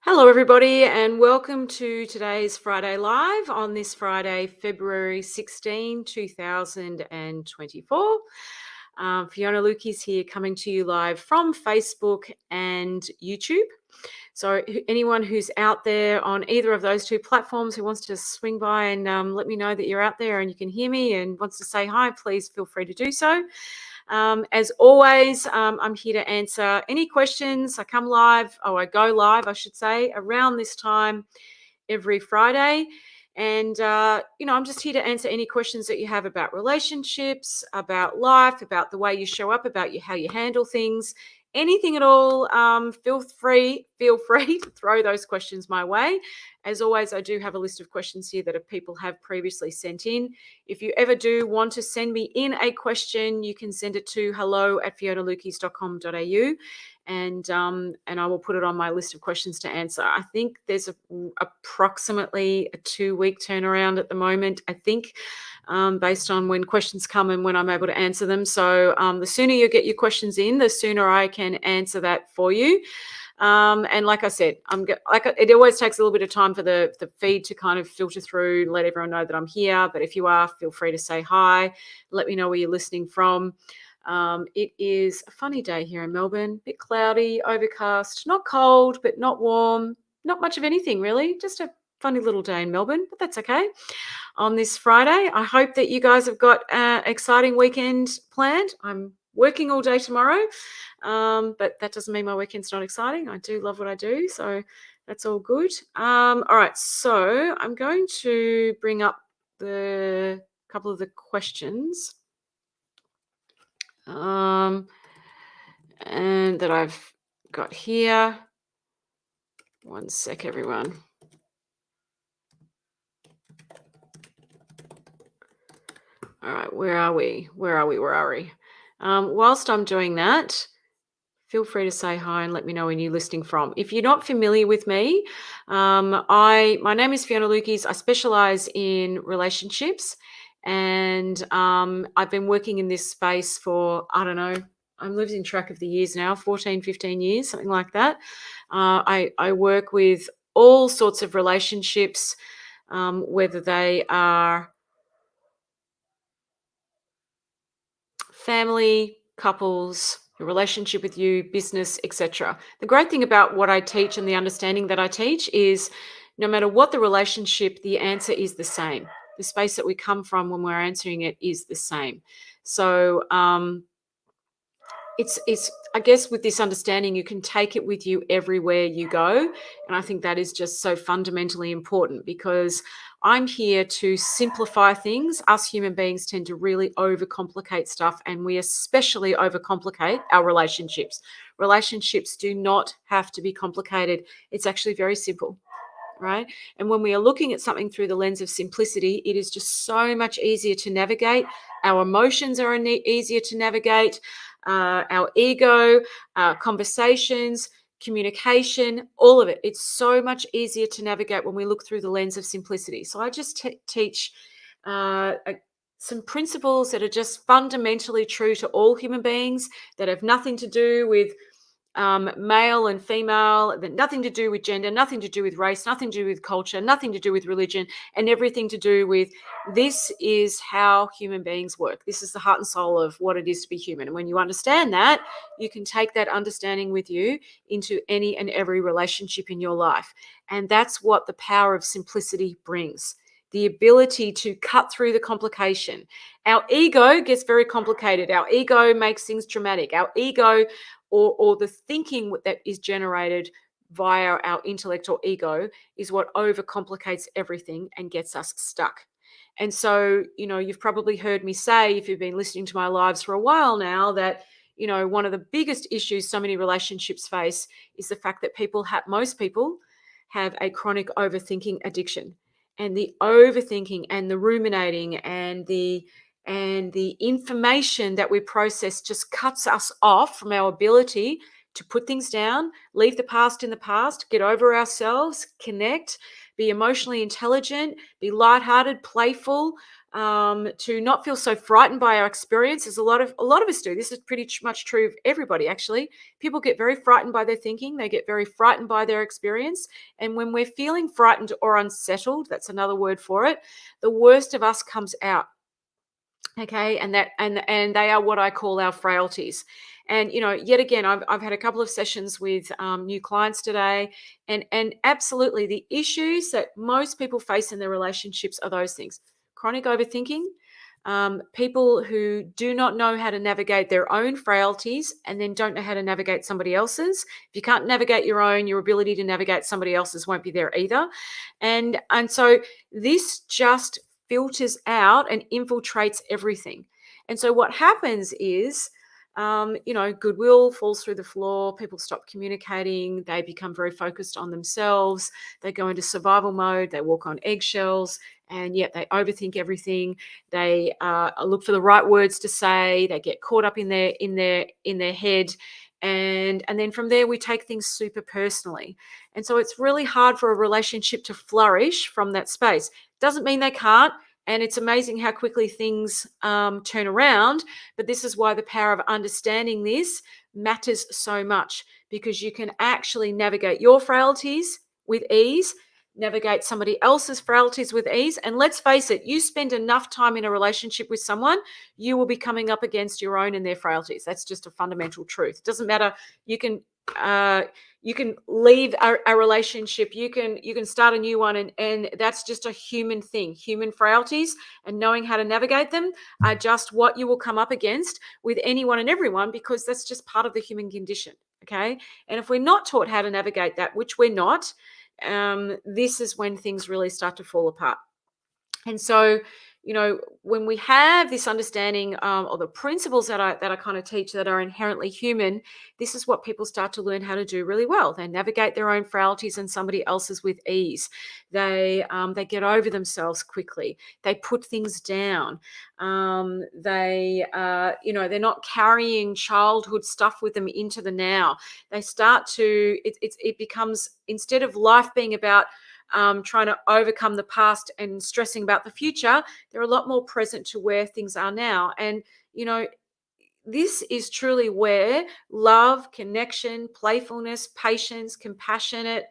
Hello, everybody, and welcome to today's Friday Live on this Friday, February 16, 2024. Fiona Lukeis here, coming to you live from Facebook and YouTube. So anyone who's out there on either of those two platforms who wants to swing by and let me know that you're out there and you can hear me and wants to say hi, please feel free to do so. As always, I'm here to answer any questions. I go live, I should say, around this time every Friday. And, I'm just here to answer any questions that you have about relationships, about life, about the way you show up, about how you handle things, anything at all. Feel free to throw those questions my way. As always, I do have a list of questions here that people have previously sent in. If you ever do want to send me in a question, you can send it to hello@fionalukeis.com.au. And I will put it on my list of questions to answer. I think there's approximately a 2-week turnaround at the moment, I think, based on when questions come and when I'm able to answer them. So the sooner you get your questions in, the sooner I can answer that for you. And like I said, it always takes a little bit of time for the feed to kind of filter through, let everyone know that I'm here. But if you are, feel free to say hi. Let me know where you're listening from. It is a funny day here in Melbourne, a bit cloudy, overcast, not cold, but not warm, not much of anything really, just a funny little day in Melbourne, but that's okay. On this Friday, I hope that you guys have got an exciting weekend planned. I'm working all day tomorrow, but that doesn't mean my weekend's not exciting. I do love what I do, so that's all good. All right, so I'm going to bring up the couple of the questions. And that I've got here. One sec, everyone. All right, where are we? Whilst I'm doing that, feel free to say hi and let me know where you're listening from. If you're not familiar with me, my name is Fiona Lukeis. I specialize in relationships, and I've been working in this space for, I don't know, I'm losing track of the years now, 14, 15 years, something like that. I work with all sorts of relationships, whether they are family, couples, your relationship with you, business, etc. The great thing about what I teach and the understanding that I teach is no matter what the relationship, the answer is the same. The space that we come from when we're answering it is the same. So it's I guess with this understanding, you can take it with you everywhere you go. And I think that is just so fundamentally important, because I'm here to simplify things. Us human beings tend to really overcomplicate stuff, and we especially overcomplicate our relationships. Relationships do not have to be complicated. It's actually very simple, right? And when we are looking at something through the lens of simplicity, it is just so much easier to navigate. Our emotions are easier to navigate. Our ego, conversations, communication, all of it. It's so much easier to navigate when we look through the lens of simplicity. So I just teach some principles that are just fundamentally true to all human beings, that have nothing to do with male and female, nothing to do with gender, nothing to do with race, nothing to do with culture, nothing to do with religion, and everything to do with this is how human beings work. This is the heart and soul of what it is to be human. And when you understand that, you can take that understanding with you into any and every relationship in your life. And that's what the power of simplicity brings. The ability to cut through the complication. Our ego gets very complicated. Our ego makes things dramatic. Our ego, or the thinking that is generated via our intellect or ego, is what overcomplicates everything and gets us stuck. And so, you've probably heard me say, if you've been listening to my lives for a while now, that, one of the biggest issues so many relationships face is the fact that most people have a chronic overthinking addiction. And the overthinking and the ruminating and the information that we process just cuts us off from our ability to put things down, leave the past in the past, get over ourselves, connect, be emotionally intelligent, be lighthearted, playful, to not feel so frightened by our experiences. A lot of us do. This is pretty much true of everybody, actually. People get very frightened by their thinking. They get very frightened by their experience. And when we're feeling frightened or unsettled, that's another word for it, the worst of us comes out. Okay, and they are what I call our frailties. And yet again, I've had a couple of sessions with new clients today, and absolutely the issues that most people face in their relationships are those things: chronic overthinking, people who do not know how to navigate their own frailties and then don't know how to navigate somebody else's. If you can't navigate your own, your ability to navigate somebody else's won't be there either. And so this just filters out and infiltrates everything. And so what happens is, goodwill falls through the floor. People stop communicating. They become very focused on themselves. They go into survival mode. They walk on eggshells, and yet they overthink everything. They look for the right words to say. They get caught up in their head, and then from there we take things super personally. And so it's really hard for a relationship to flourish from that space. Doesn't mean they can't. And it's amazing how quickly things turn around. But this is why the power of understanding this matters so much, because you can actually navigate your frailties with ease, navigate somebody else's frailties with ease. And let's face it, you spend enough time in a relationship with someone, you will be coming up against your own and their frailties. That's just a fundamental truth. It doesn't matter. You can leave a relationship, you can start a new one, and that's just a human thing. Human frailties and knowing how to navigate them are just what you will come up against with anyone and everyone, because that's just part of the human condition. Okay, and if we're not taught how to navigate that, which we're not, this is when things really start to fall apart. And so, when we have this understanding of the principles that I kind of teach that are inherently human, this is what people start to learn how to do really well. They navigate their own frailties and somebody else's with ease. They get over themselves quickly. They put things down. They're not carrying childhood stuff with them into the now. They start to. It becomes, instead of life being about trying to overcome the past and stressing about the future, they're a lot more present to where things are now. And, this is truly where love, connection, playfulness, patience, compassion,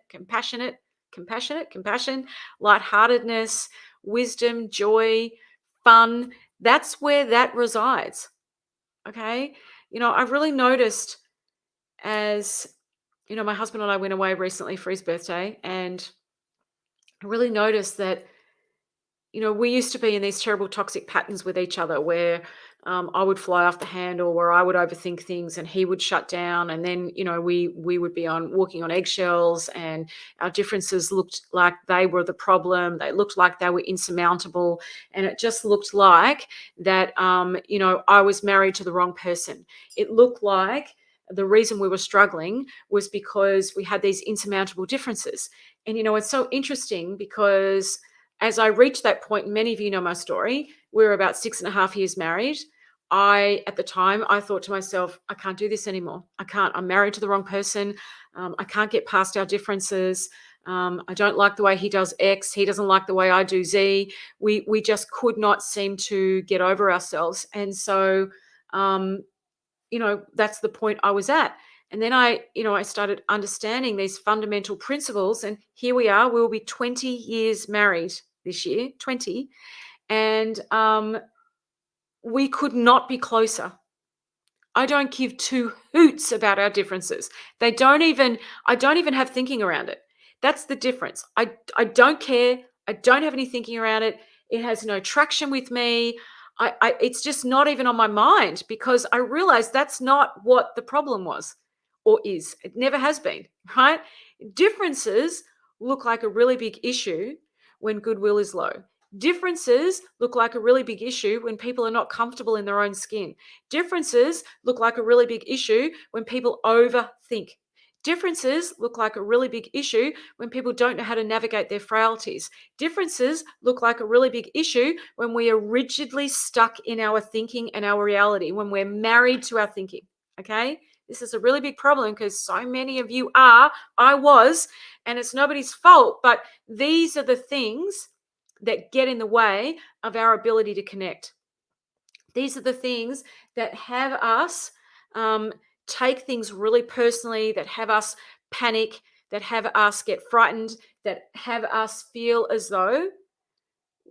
lightheartedness, wisdom, joy, fun, that's where that resides. Okay. I've really noticed, as my husband and I went away recently for his birthday, and I really noticed that, we used to be in these terrible toxic patterns with each other where I would fly off the handle, where I would overthink things and he would shut down. And then, we would be walking on eggshells, and our differences looked like they were the problem. They looked like they were insurmountable. And it just looked like that, I was married to the wrong person. It looked like the reason we were struggling was because we had these insurmountable differences. And, it's so interesting because as I reached that point, many of you know my story, we were about 6.5 years married. At the time, I thought to myself, I can't do this anymore. I can't. I'm married to the wrong person. I can't get past our differences. I don't like the way he does X. He doesn't like the way I do Z. We just could not seem to get over ourselves. And so, that's the point I was at. And then I started understanding these fundamental principles, and here we are. We'll be 20 years married this year, 20, and we could not be closer. I don't give two hoots about our differences. I don't even have thinking around it. That's the difference. I don't care. I don't have any thinking around it. It has no traction with me. It's just not even on my mind, because I realize that's not what the problem was or is. It never has been, right? Differences look like a really big issue when goodwill is low. Differences look like a really big issue when people are not comfortable in their own skin. Differences look like a really big issue when people overthink. Differences look like a really big issue when people don't know how to navigate their frailties. Differences look like a really big issue when we are rigidly stuck in our thinking and our reality, when we're married to our thinking. Okay? This is a really big problem, because so many of you are, I was, and it's nobody's fault, but these are the things that get in the way of our ability to connect. These are the things that have us take things really personally, that have us panic, that have us get frightened, that have us feel as though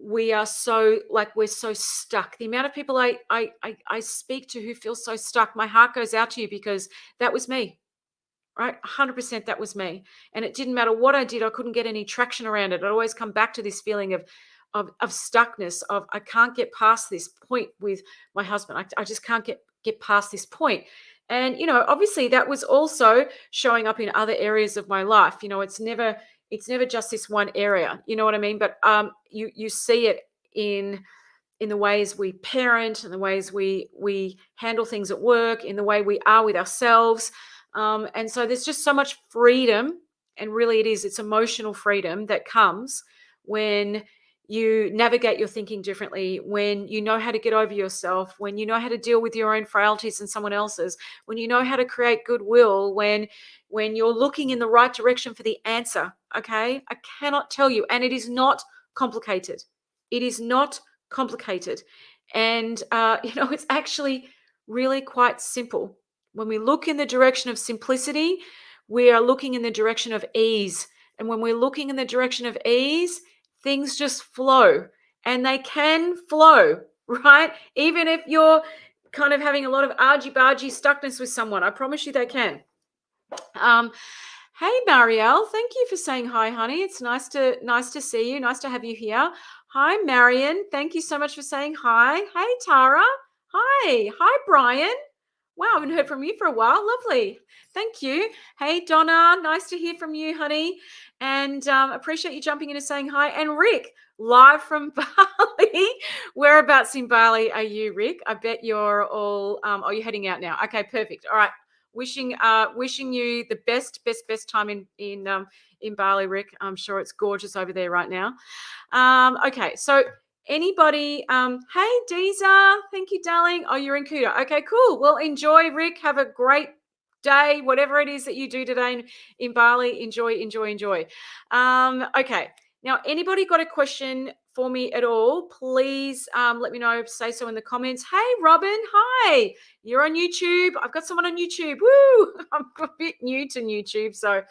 we are so, like, we're so stuck. The amount of people I speak to who feel so stuck, my heart goes out to you, because that was me. Right? 100% that was me. And it didn't matter what I did, I couldn't get any traction around it. I'd always come back to this feeling of stuckness, of I can't get past this point with my husband. I just can't get past this point. And, obviously that was also showing up in other areas of my life. It's never just this one area. You know what I mean? But you see it in the ways we parent, in the ways we handle things at work, in the way we are with ourselves. And so there's just so much freedom, and really it's emotional freedom that comes when you navigate your thinking differently, when you know how to get over yourself, when you know how to deal with your own frailties and someone else's, when you know how to create goodwill, when you're looking in the right direction for the answer. Okay, I cannot tell you, and it is not complicated. It is not complicated, and it's actually really quite simple. When we look in the direction of simplicity, we are looking in the direction of ease. And when we're looking in the direction of ease, things just flow, and they can flow, right? Even if you're kind of having a lot of argy-bargy stuckness with someone, I promise you they can. Hey, Marielle, thank you for saying hi, honey. It's nice to see you. Nice to have you here. Hi, Marion. Thank you so much for saying hi. Hey, Tara. Hi. Hi, Brian. Wow, I haven't heard from you for a while. Lovely. Thank you. Hey, Donna. Nice to hear from you, honey. And appreciate you jumping in and saying hi. And Rick, live from Bali. Whereabouts in Bali are you, Rick? I bet you're all, you're heading out now. Okay, perfect. All right. Wishing you the best time in Bali, Rick. I'm sure it's gorgeous over there right now. Okay, so anybody, hey Deezer, thank you, darling. Oh, you're in Kuta. Okay, cool. Well, enjoy, Rick. Have a great day, whatever it is that you do today in Bali. Enjoy. Okay. Now, anybody got a question for me at all, please let me know. Say so in the comments. Hey, Robin. Hi. You're on YouTube. I've got someone on YouTube. Woo! I'm a bit new to YouTube, so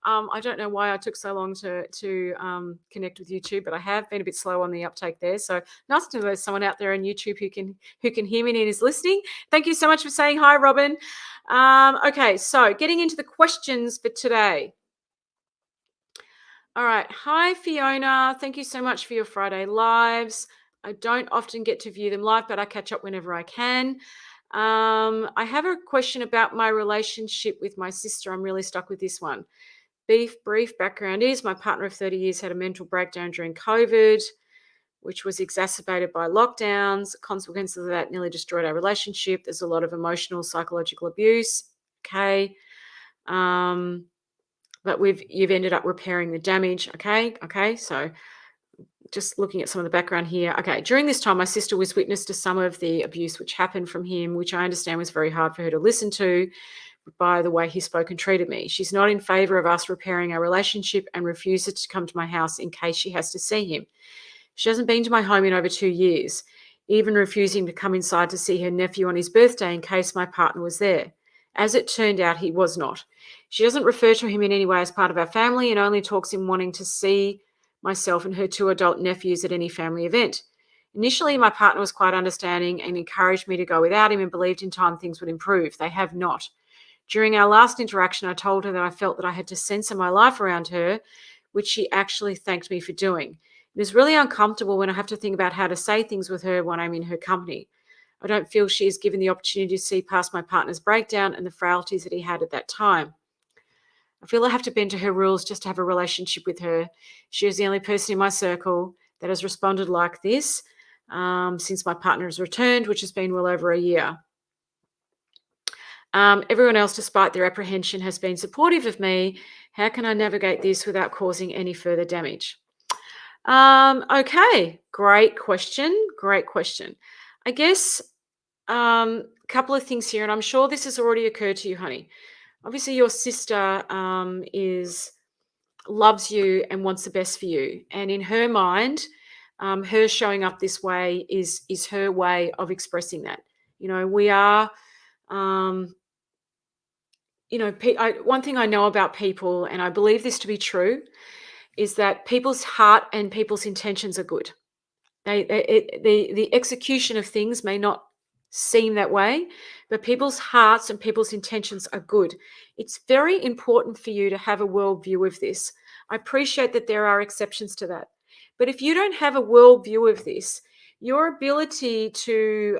I don't know why I took so long to connect with YouTube, but I have been a bit slow on the uptake there. So nice to know there's someone out there on YouTube who can hear me and is listening. Thank you so much for saying hi, Robin. Okay, so getting into the questions for today. All right. Hi, Fiona. Thank you so much for your Friday lives. I don't often get to view them live, but I catch up whenever I can. I have a question about my relationship with my sister. I'm really stuck with this one. Brief background is my partner of 30 years had a mental breakdown during COVID, which was exacerbated by lockdowns. Consequences of that nearly destroyed our relationship. There's a lot of emotional, psychological abuse. Okay. But you've ended up repairing the damage. Okay. So just looking at some of the background here. Okay. During this time, my sister was witness to some of the abuse which happened from him, which I understand was very hard for her to listen to by the way he spoke and treated me. She's not in favor of us repairing our relationship and refuses to come to my house in case she has to see him. She hasn't been to my home in over 2 years, even refusing to come inside to see her nephew on his birthday in case my partner was there. As it turned out, he was not. She doesn't refer to him in any way as part of our family and only talks in wanting to see myself and her 2 adult nephews at any family event. Initially, my partner was quite understanding and encouraged me to go without him and believed in time things would improve. They have not. During our last interaction, I told her that I felt that I had to censor my life around her, which she actually thanked me for doing. It is really uncomfortable when I have to think about how to say things with her when I'm in her company. I don't feel she is given the opportunity to see past my partner's breakdown and the frailties that he had at that time. I feel I have to bend to her rules just to have a relationship with her. She is the only person in my circle that has responded like this since my partner has returned, which has been well over a year. Everyone else, despite their apprehension, has been supportive of me. How can I navigate this without causing any further damage? Okay, great question. I guess a couple of things here, and I'm sure this has already occurred to you, honey. Obviously, your sister loves you and wants the best for you, and in her mind, her showing up this way is her way of expressing that. We are, um, one thing I know about people, and I believe this to be true, is that people's heart and people's intentions are good. The execution of things may not seem that way, but people's hearts and people's intentions are good. It's very important for you to have a worldview of this. I appreciate that there are exceptions to that. But if you don't have a worldview of this, your ability to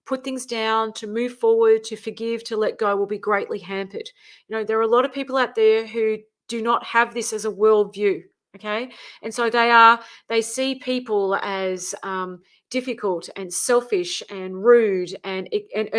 put things down, to move forward, to forgive, to let go will be greatly hampered. There are a lot of people out there who do not have this as a worldview. Okay. And so they see people as difficult and selfish and rude and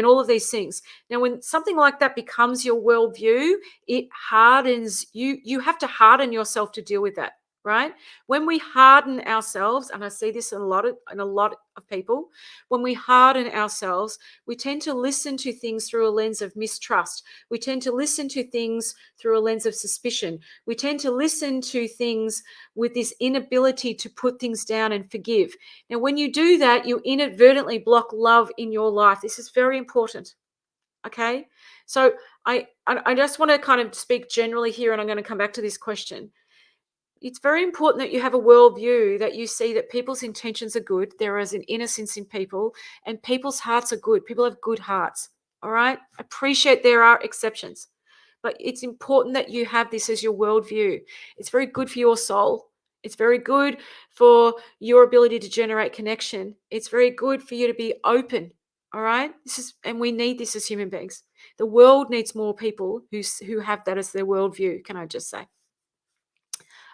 all of these things. Now, when something like that becomes your worldview, it hardens you. You have to harden yourself to deal with that, right? When we harden ourselves, and I see this in a lot of people, when we harden ourselves, we tend to listen to things through a lens of mistrust. We tend to listen to things through a lens of suspicion. We tend to listen to things with this inability to put things down and forgive. Now, when you do that, you inadvertently block love in your life. This is very important. Okay. So I just want to kind of speak generally here, and I'm going to come back to this question. It's very important that you have a worldview, that you see that people's intentions are good. There is an innocence in people, and people's hearts are good. People have good hearts. All right. Appreciate there are exceptions, but it's important that you have this as your worldview. It's very good for your soul. It's very good for your ability to generate connection. It's very good for you to be open. All right. And we need this as human beings. The world needs more people who have that as their worldview. Can I just say?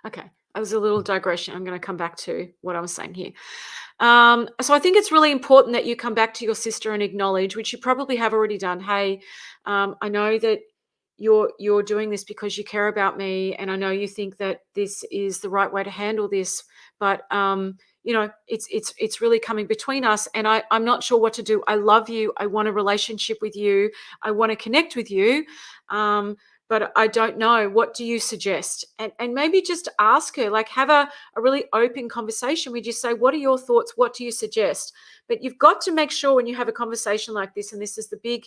Okay, that was a little digression. I'm going to come back to what I was saying here. So I think it's really important that you come back to your sister and acknowledge, which you probably have already done. Hey, I know that you're doing this because you care about me, and I know you think that this is the right way to handle this, but it's really coming between us, and I'm not sure what to do. I love you. I want a relationship with you. I want to connect with you. But I don't know. What do you suggest? And maybe just ask her, like have a really open conversation. We just say, what are your thoughts? What do you suggest? But you've got to make sure when you have a conversation like this, and this is the big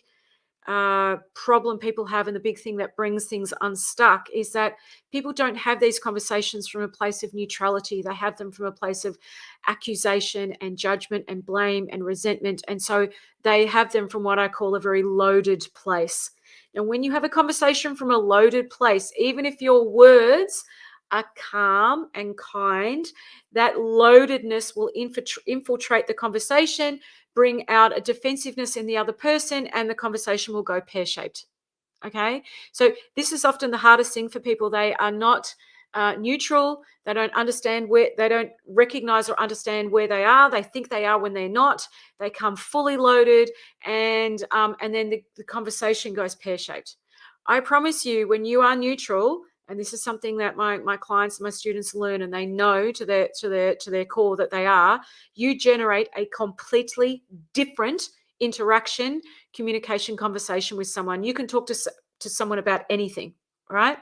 problem people have, and the big thing that brings things unstuck, is that people don't have these conversations from a place of neutrality. They have them from a place of accusation and judgment and blame and resentment. And so they have them from what I call a very loaded place. And when you have a conversation from a loaded place, even if your words are calm and kind, that loadedness will infiltrate the conversation, bring out a defensiveness in the other person, and the conversation will go pear-shaped. Okay. So this is often the hardest thing for people. They are not neutral. They don't understand they don't recognize or understand where they are. They think they are when they're not. They come fully loaded, and then the conversation goes pear-shaped. I promise you, when you are neutral, and this is something that my clients and my students learn, and they know to their core that they are, you generate a completely different interaction, communication, conversation with someone. You can talk to someone about anything, right?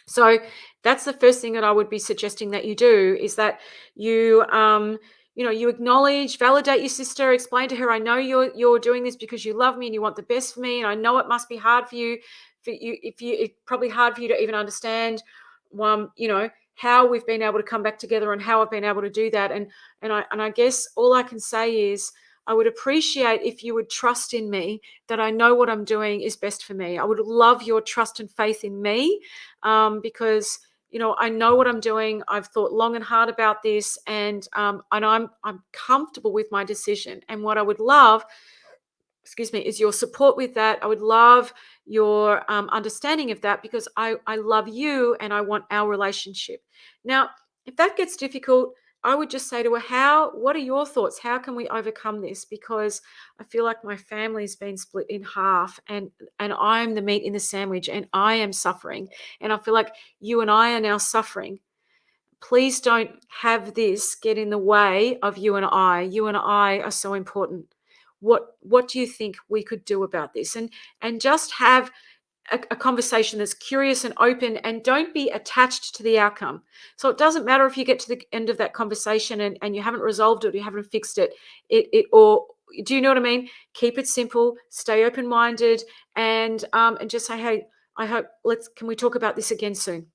So that's the first thing that I would be suggesting that you do, is that you you acknowledge, validate your sister, explain to her, I know you're doing this because you love me and you want the best for me, and I know it must be hard for you. It's probably hard for you to even understand, how we've been able to come back together and how I've been able to do that. And I guess all I can say is, I would appreciate if you would trust in me, that I know what I'm doing is best for me. I would love your trust and faith in me, because I know what I'm doing. I've thought long and hard about this, and I'm comfortable with my decision. And what I would love, is your support with that. I would love your understanding of that, because I love you and I want our relationship. Now, if that gets difficult, I would just say to her, what are your thoughts? How can we overcome this? Because I feel like my family's been split in half, and I'm the meat in the sandwich, and I am suffering. And I feel like you and I are now suffering. Please don't have this get in the way of you and I. You and I are so important. What do you think we could do about this? And just have a conversation that's curious and open, and don't be attached to the outcome. So it doesn't matter if you get to the end of that conversation and you haven't resolved it, or you haven't fixed it, or do you know what I mean? Keep it simple, stay open-minded, and just say, hey, I hope can we talk about this again soon?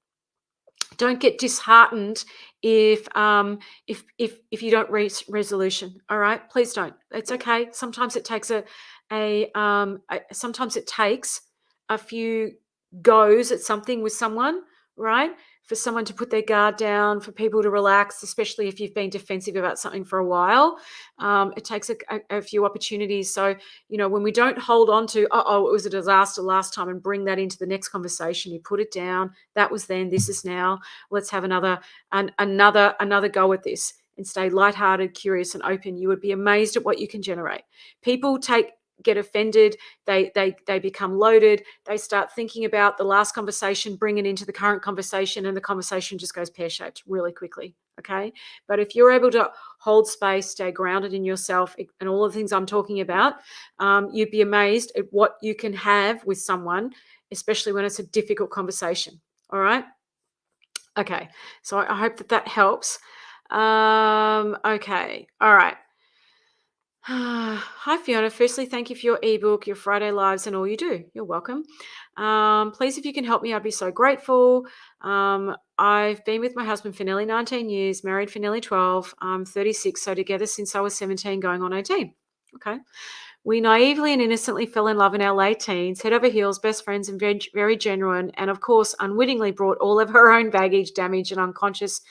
Don't get disheartened if you don't reach resolution. All right, please don't. It's okay. Sometimes it takes sometimes it takes a few goes at something with someone, right? For someone to put their guard down, for people to relax, especially if you've been defensive about something for a while. It takes a few opportunities. So, when we don't hold on to, it was a disaster last time, and bring that into the next conversation, you put it down. That was then, this is now. Let's have another go at this, and stay lighthearted, curious, and open. You would be amazed at what you can generate. People get offended, they become loaded, they start thinking about the last conversation, bring it into the current conversation, and the conversation just goes pear-shaped really quickly. Okay, but if you're able to hold space, stay grounded in yourself, and all the things I'm talking about, you'd be amazed at what you can have with someone, especially when it's a difficult conversation. All right. Okay, so I hope that helps. Okay, all right. Hi, Fiona. Firstly, thank you for your ebook, your Friday Lives, and all you do. You're welcome. Please, if you can help me, I'd be so grateful. I've been with my husband for nearly 19 years, married for nearly 12. I'm 36, so together since I was 17, going on 18. Okay. We naively and innocently fell in love in our late teens, head over heels, best friends, and very, very genuine, and of course, unwittingly brought all of her own baggage, damage, and unconscious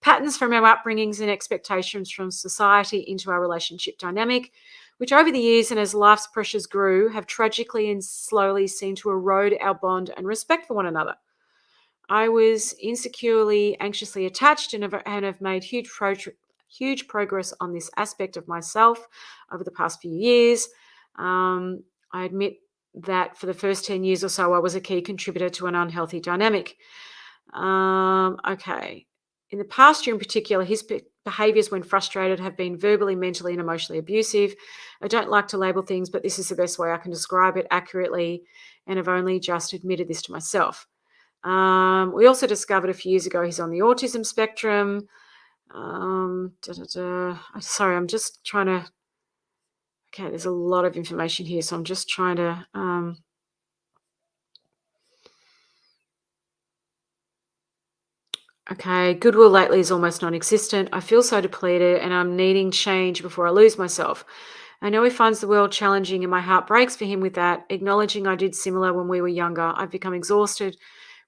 patterns from our upbringings and expectations from society into our relationship dynamic, which over the years and as life's pressures grew, have tragically and slowly seemed to erode our bond and respect for one another. I was insecurely, anxiously attached, and have made huge progress on this aspect of myself over the past few years. I admit that for the first 10 years or so, I was a key contributor to an unhealthy dynamic. Okay. In the past year in particular, his behaviors when frustrated have been verbally, mentally, and emotionally abusive. I don't like to label things, but this is the best way I can describe it accurately, and I've only just admitted this to myself. We also discovered a few years ago he's on the autism spectrum. Sorry, I'm just trying to. Okay, there's a lot of information here, so I'm just trying to. Okay, goodwill lately is almost non-existent. I feel so depleted, and I'm needing change before I lose myself. I know he finds the world challenging, and my heart breaks for him with that. Acknowledging I did similar when we were younger, I've become exhausted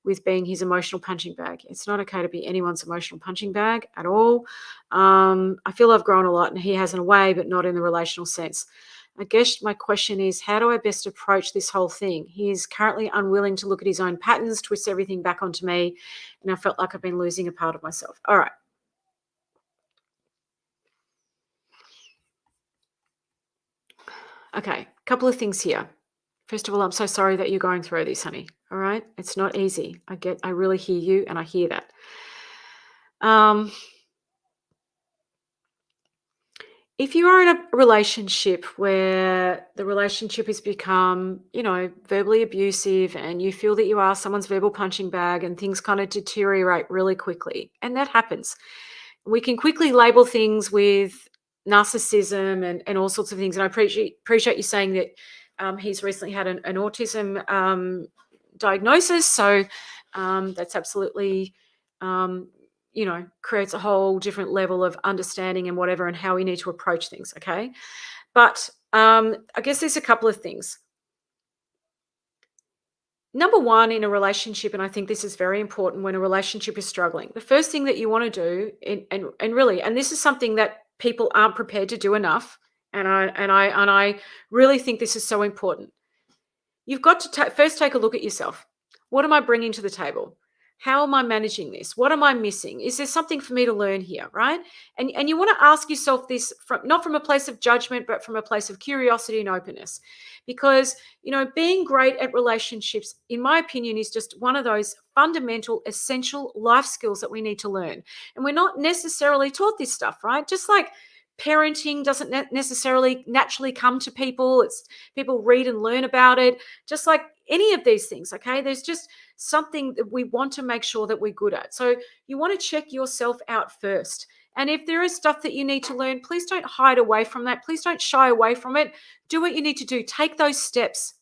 with being his emotional punching bag. It's not okay to be anyone's emotional punching bag at all. I feel I've grown a lot, and he has in a way, but not in the relational sense. I guess my question is, how do I best approach this whole thing? He is currently unwilling to look at his own patterns, twists everything back onto me, and I felt like I've been losing a part of myself. All right. Okay. Couple of things here. First of all, I'm so sorry that you're going through this, honey. All right. It's not easy. I really hear you, and I hear that. If you are in a relationship where the relationship has become, verbally abusive, and you feel that you are someone's verbal punching bag, and things kind of deteriorate really quickly, and that happens. We can quickly label things with narcissism and all sorts of things. And I appreciate you saying that he's recently had an autism diagnosis. So that's absolutely, creates a whole different level of understanding and whatever, and how we need to approach things. Okay. But I guess there's a couple of things. Number one, in a relationship, and I think this is very important when a relationship is struggling, the first thing that you want to do, and this is something that people aren't prepared to do enough, and I really think this is so important. You've got to first take a look at yourself. What am I bringing to the table? How am I managing this? What am I missing? Is there something for me to learn here, right? And you want to ask yourself this not from a place of judgment, but from a place of curiosity and openness. Because, being great at relationships, in my opinion, is just one of those fundamental, essential life skills that we need to learn. And we're not necessarily taught this stuff, right? Just like Parenting doesn't necessarily naturally come to people. It's people read and learn about it, just like any of these things. Okay, there's just something that we want to make sure that we're good at. So you want to check yourself out first. And if there is stuff that you need to learn, please don't hide away from that. Please don't shy away from it. Do what you need to do. Take those steps,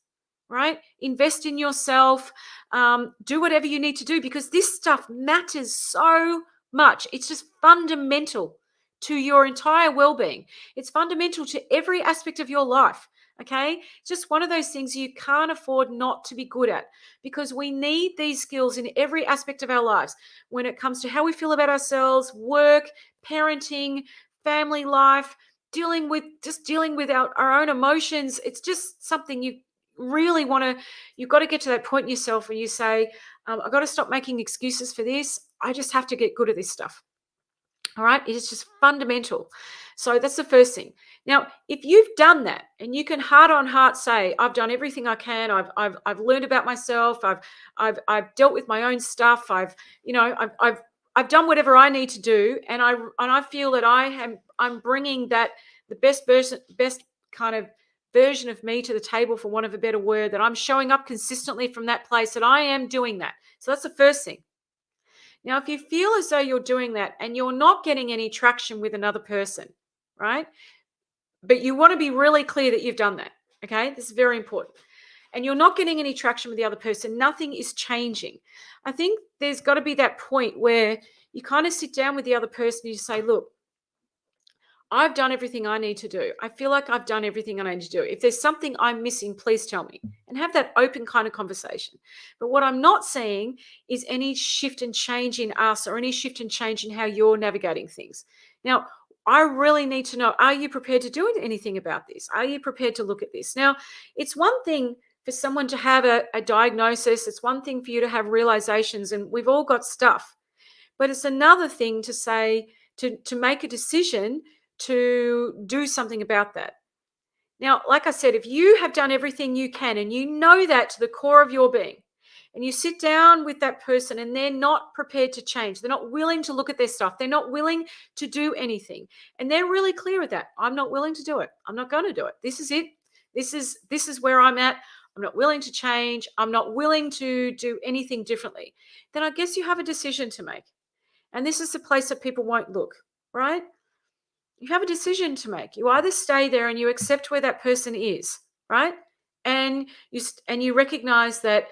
right? Invest in yourself. Do whatever you need to do, because this stuff matters so much. It's just fundamental to your entire well-being. It's fundamental to every aspect of your life. Okay, it's just one of those things you can't afford not to be good at, because we need these skills in every aspect of our lives when it comes to how we feel about ourselves, work, parenting, family life, dealing with our own emotions. It's just something you really want to, you've got to get to that point in yourself where you say, I've got to stop making excuses for this. I just have to get good at this stuff. All right. It is just fundamental. So that's the first thing. Now, if you've done that and you can heart on heart say, I've done everything I can. I've learned about myself. I've dealt with my own stuff. I've done whatever I need to do. And I feel that I'm bringing the best kind of version of me to the table, for want of a better word, that I'm showing up consistently from that place, that I am doing that. So that's the first thing. Now, if you feel as though you're doing that and you're not getting any traction with another person, right? But you want to be really clear that you've done that, okay? This is very important. And you're not getting any traction with the other person, nothing is changing. I think there's got to be that point where you kind of sit down with the other person and you say, look, I've done everything I need to do. I feel like I've done everything I need to do. If there's something I'm missing, please tell me, and have that open kind of conversation. But what I'm not seeing is any shift and change in us, or any shift and change in how you're navigating things. Now, I really need to know, are you prepared to do anything about this? Are you prepared to look at this? Now, it's one thing for someone to have a diagnosis. It's one thing for you to have realizations, and we've all got stuff. But it's another thing to say, to make a decision to do something about that. Now, like I said, if you have done everything you can and you know that to the core of your being, and you sit down with that person and they're not prepared to change, they're not willing to look at their stuff, they're not willing to do anything, and they're really clear with that, I'm not willing to do it, I'm not going to do it, this is it, this is where I'm at, I'm not willing to change, I'm not willing to do anything differently, then I guess you have a decision to make. And this is the place that people won't look, right? You have a decision to make. You either stay there and you accept where that person is, right? And you recognize that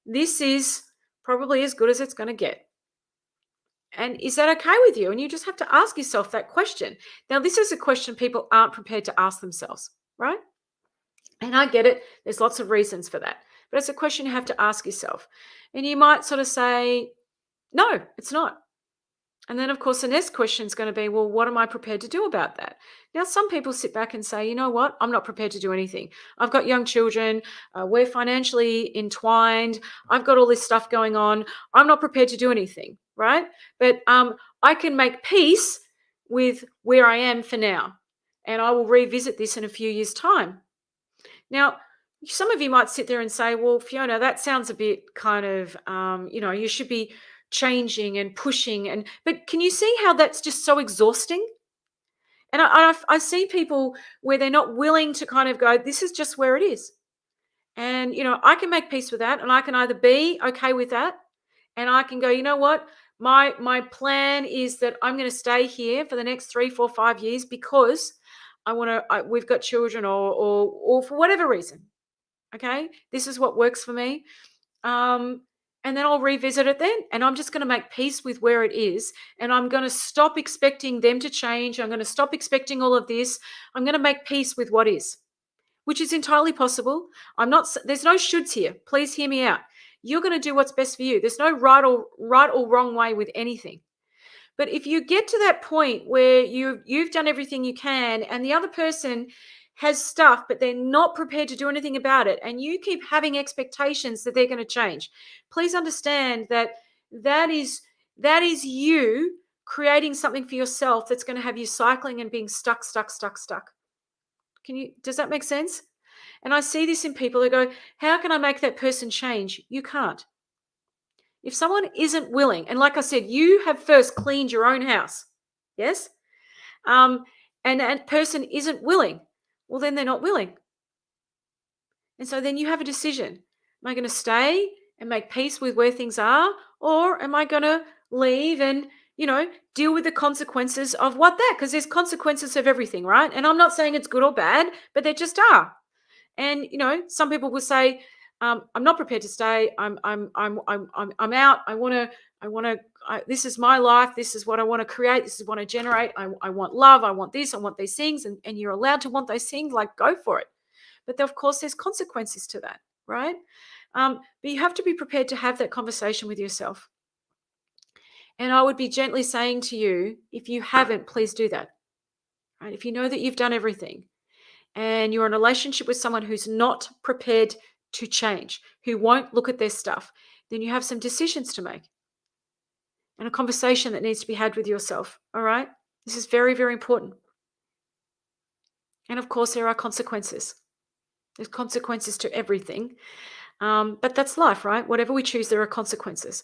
this is probably as good as it's going to get. And is that okay with you? And you just have to ask yourself that question. Now, this is a question people aren't prepared to ask themselves, right? And I get it. There's lots of reasons for that. But it's a question you have to ask yourself. And you might sort of say, no, it's not. And then, of course, the next question is going to be, well, what am I prepared to do about that? Now, some people sit back and say, you know what? I'm not prepared to do anything. I've got young children. We're financially entwined. I've got all this stuff going on. I'm not prepared to do anything, right? But I can make peace with where I am for now. And I will revisit this in a few years' time. Now, some of you might sit there and say, well, Fiona, that sounds a bit kind of, you should be changing and pushing, but can you see how that's just so exhausting? And I see people where they're not willing to kind of go, this is just where it is. And, I can make peace with that, and I can either be okay with that, and I can go, you know what? My plan is that I'm going to stay here for the next 3, 4, 5 years because we've got children or for whatever reason. Okay. This is what works for me. And then I'll revisit it then. And I'm just going to make peace with where it is. And I'm going to stop expecting them to change. I'm going to stop expecting all of this. I'm going to make peace with what is, which is entirely possible. There's no shoulds here. Please hear me out. You're going to do what's best for you. There's no right or wrong way with anything. But if you get to that point where you've done everything you can and the other person has stuff, but they're not prepared to do anything about it, and you keep having expectations that they're going to change, please understand that is you creating something for yourself that's going to have you cycling and being stuck. Does that make sense? And I see this in people who go, how can I make that person change? You can't. If someone isn't willing, and like I said, you have first cleaned your own house, yes? and that person isn't willing, well, then they're not willing. And so then you have a decision. Am I going to stay and make peace with where things are? Or am I going to leave and, deal with the consequences of what that? Because there's consequences of everything, right? And I'm not saying it's good or bad, but there just are. And some people will say, "I'm not prepared to stay. I'm out. I want to. This is my life. This is what I want to create. This is what I generate. I want love. I want this. I want these things." And you're allowed to want those things. Like, go for it. But of course, there's consequences to that, right? But you have to be prepared to have that conversation with yourself. And I would be gently saying to you, if you haven't, please do that. Right? If you know that you've done everything, and you're in a relationship with someone who's not prepared to change, who won't look at their stuff, then you have some decisions to make and a conversation that needs to be had with yourself. All right? This is very, very important. And of course, there are consequences. There's consequences to everything. But that's life, right? Whatever we choose, there are consequences.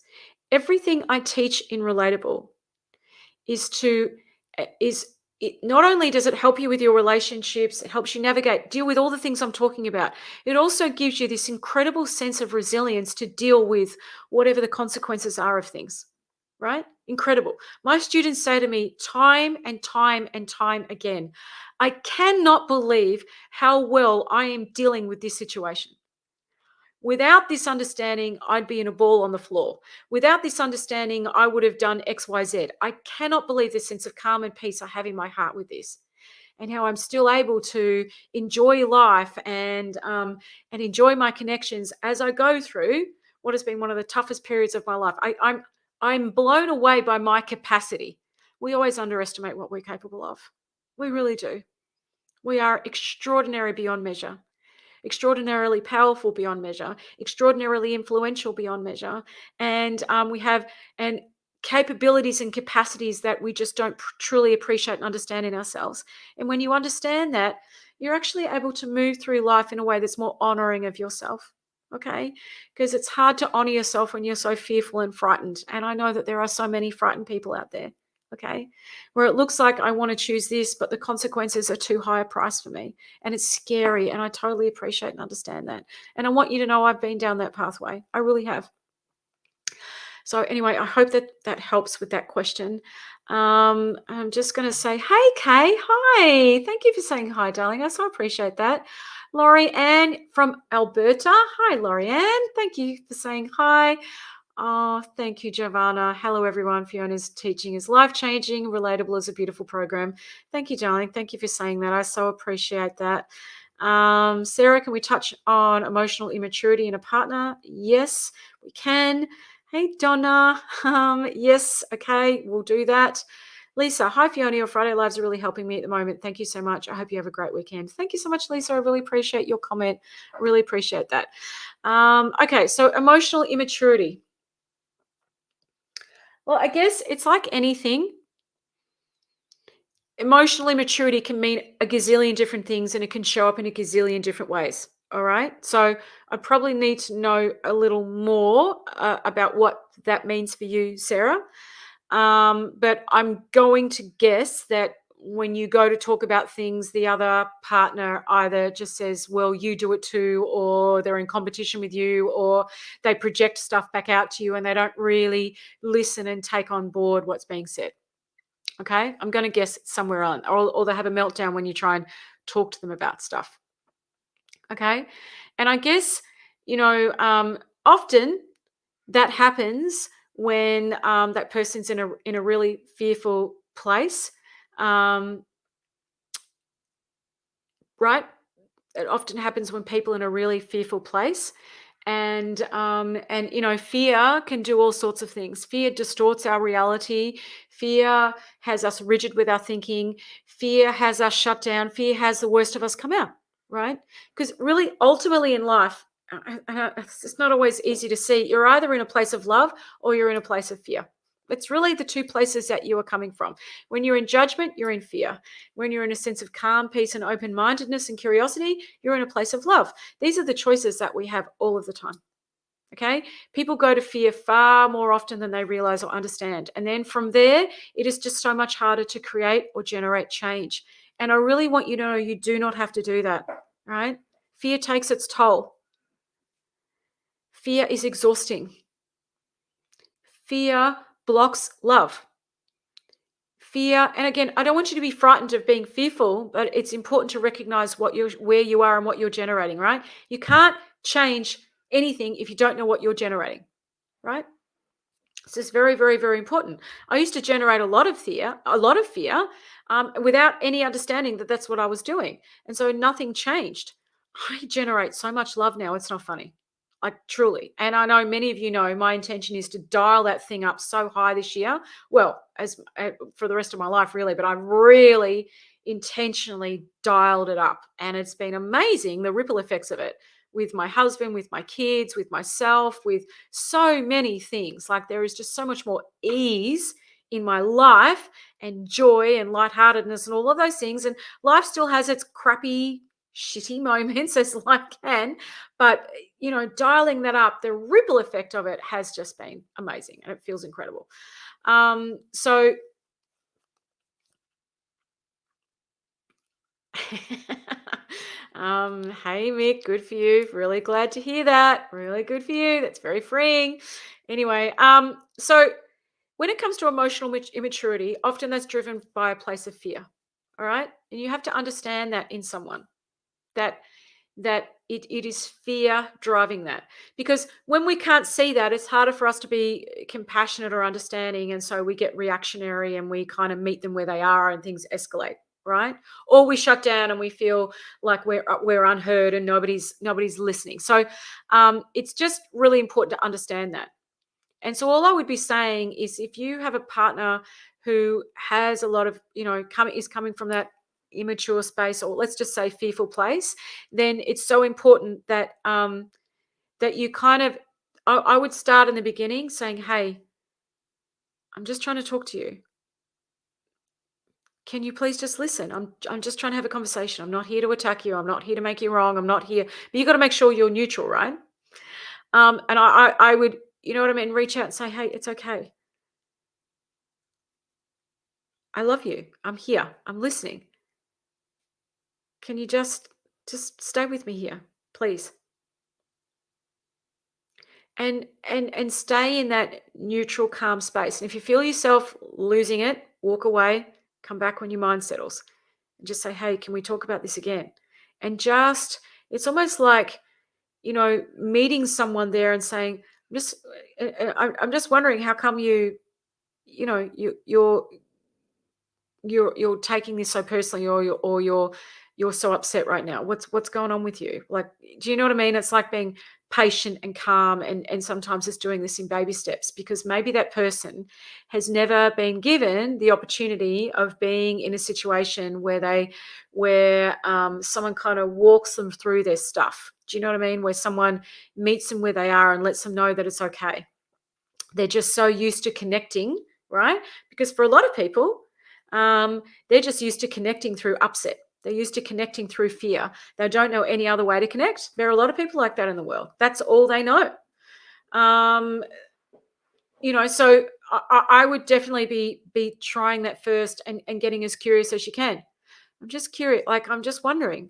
Everything I teach in Relatable is to is it not only does it help you with your relationships, it helps you deal with all the things I'm talking about. It also gives you this incredible sense of resilience to deal with whatever the consequences are of things, right? Incredible. My students say to me time and time and time again, I cannot believe how well I am dealing with this situation. Without this understanding, I'd be in a ball on the floor. Without this understanding, I would have done XYZ. I cannot believe the sense of calm and peace I have in my heart with this, and how I'm still able to enjoy life and enjoy my connections as I go through what has been one of the toughest periods of my life. I'm blown away by my capacity. We always underestimate what we're capable of. We really do. We are extraordinary beyond measure, extraordinarily powerful beyond measure, extraordinarily influential beyond measure, and we have and capabilities and capacities that we just don't truly appreciate and understand in ourselves. And when you understand that, you're actually able to move through life in a way that's more honoring of yourself. Okay, because it's hard to honor yourself when you're so fearful and frightened. And I know that there are so many frightened people out there. Okay, where it looks like I want to choose this, but the consequences are too high a price for me. And it's scary. And I totally appreciate and understand that. And I want you to know I've been down that pathway. I really have. So anyway, I hope that that helps with that question. I'm just going to say, hey, Kay, hi. Thank you for saying hi, darling. I so appreciate that. Laurie Ann from Alberta. Hi, Laurie Ann. Thank you for saying hi. Oh, thank you, Giovanna. Hello, everyone. Fiona's teaching is life-changing. Relatable is a beautiful program. Thank you, darling. Thank you for saying that. I so appreciate that. Sarah, can we touch on emotional immaturity in a partner? Yes, we can. Hey, Donna. Yes, okay, we'll do that. Lisa, hi, Fiona. Your Friday lives are really helping me at the moment. Thank you so much. I hope you have a great weekend. Thank you so much, Lisa. I really appreciate your comment. I really appreciate that. Okay, so emotional immaturity. Well, I guess it's like anything. Emotional immaturity can mean a gazillion different things and it can show up in a gazillion different ways. All right. So I probably need to know a little more about what that means for you, Sarah. But I'm going to guess that when you go to talk about things, the other partner either just says, well, you do it too, or they're in competition with you, or they project stuff back out to you and they don't really listen and take on board what's being said. Okay, I'm going to guess it's somewhere on, or they have a meltdown when you try and talk to them about stuff. Okay, and I guess often that happens when that person's in a really fearful place, right? It often happens when people are in a really fearful place, and fear can do all sorts of things. Fear distorts our reality. Fear has us rigid with our thinking. Fear has us shut down. Fear has the worst of us come out, right? Because really, ultimately in life, it's not always easy to see. You're either in a place of love or you're in a place of fear. It's really the two places that you are coming from. When you're in judgment, you're in fear. When you're in a sense of calm, peace, and open-mindedness and curiosity, you're in a place of love. These are the choices that we have all of the time. Okay? People go to fear far more often than they realize or understand. And then from there, it is just so much harder to create or generate change. And I really want you to know you do not have to do that, right? Fear takes its toll. Fear is exhausting. Fear blocks love. Fear, and again, I don't want you to be frightened of being fearful, but it's important to recognize where you are and what you're generating, right? You can't change anything if you don't know what you're generating, right? This is very, very, very important. I used to generate a lot of fear, without any understanding that that's what I was doing, and so nothing changed. I generate so much love now, it's not funny. Like truly. And I know many of you know my intention is to dial that thing up so high this year. Well, as for the rest of my life, really, but I really intentionally dialed it up. And it's been amazing the ripple effects of it with my husband, with my kids, with myself, with so many things. Like there is just so much more ease in my life and joy and lightheartedness and all of those things. And life still has its crappy, shitty moments as life can, but dialing that up, the ripple effect of it has just been amazing and it feels incredible. So hey Mick, good for you. Really glad to hear that. Really good for you. That's very freeing. Anyway, so when it comes to emotional immaturity, often that's driven by a place of fear. All right. And you have to understand that in someone that it is fear driving that, because when we can't see that, it's harder for us to be compassionate or understanding, and so we get reactionary and we kind of meet them where they are and things escalate, right? Or we shut down and we feel like we're unheard and nobody's listening. So it's just really important to understand that. And so all I would be saying is, if you have a partner who has a lot of, is coming from that immature space, or let's just say fearful place, then it's so important that that you kind of, I would start in the beginning saying, hey, I'm just trying to talk to you. Can you please just listen? I'm just trying to have a conversation. I'm not here to attack you. I'm not here to make you wrong. I'm not here. But you got to make sure you're neutral, right? And I would, you know what I mean, reach out and say, hey, it's okay. I love you. I'm here. I'm listening. Can you just stay with me here, please? And stay in that neutral, calm space. And if you feel yourself losing it, walk away, come back when your mind settles. And just say, hey, can we talk about this again? And just, it's almost like, meeting someone there and saying, I'm just wondering how come you're taking this so personally, or you're so upset right now. What's going on with you? Like, do you know what I mean? It's like being patient and calm, and sometimes it's doing this in baby steps, because maybe that person has never been given the opportunity of being in a situation where someone kind of walks them through their stuff. Do you know what I mean? Where someone meets them where they are and lets them know that it's okay. They're just so used to connecting, right? Because for a lot of people, they're just used to connecting through upset. They're used to connecting through fear. They don't know any other way to connect. There are a lot of people like that in the world. That's all they know. Um, so I would definitely be trying that first, and getting as curious as you can. I'm just curious. Like, I'm just wondering,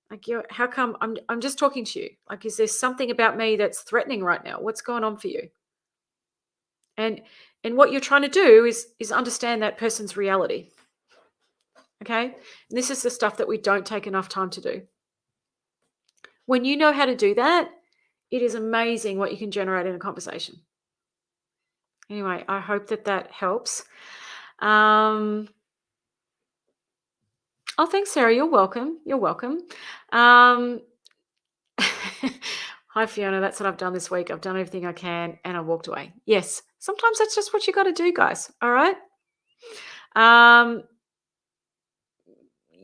like, how come I'm just talking to you? Like, is there something about me that's threatening right now? What's going on for you? And what you're trying to do is understand that person's reality. Okay? And this is the stuff that we don't take enough time to do. When you know how to do that, it is amazing what you can generate in a conversation. Anyway, I hope that helps. Oh, thanks, Sarah. You're welcome. You're welcome. Hi, Fiona. That's what I've done this week. I've done everything I can and I walked away. Yes, sometimes that's just what you got to do, guys. All right.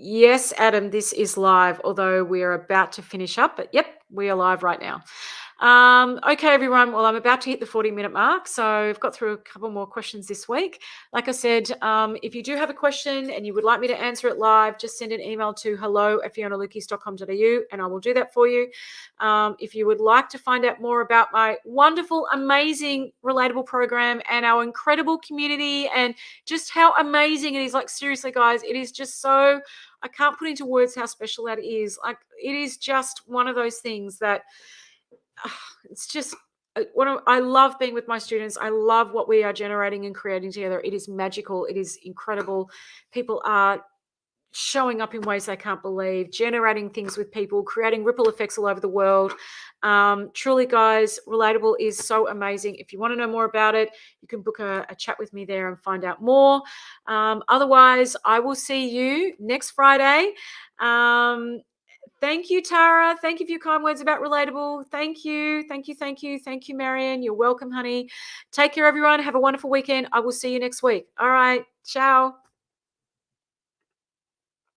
Yes, Adam, this is live, although we're about to finish up. But yep, we are live right now. Okay, everyone. Well, I'm about to hit the 40-minute mark, so I've got through a couple more questions this week. Like I said, if you do have a question and you would like me to answer it live, just send an email to hello@fionalukeis.com.au and I will do that for you. If you would like to find out more about my wonderful, amazing, relatable program and our incredible community and just how amazing it is, like seriously, guys, it is just so, I can't put into words how special that is. Like, it is just one of those things that it's just I love being with my students. I love what we are generating and creating together. It is magical. It is incredible. People are showing up in ways they can't believe, generating things with people, creating ripple effects all over the world. Truly, guys, Relatable is so amazing. If you want to know more about it, you can book a chat with me there and find out more. Otherwise, I will see you next Friday. Thank you, Tara. Thank you for your kind words about Relatable. Thank you. Thank you. Thank you. Thank you, Marion. You're welcome, honey. Take care, everyone. Have a wonderful weekend. I will see you next week. All right. Ciao.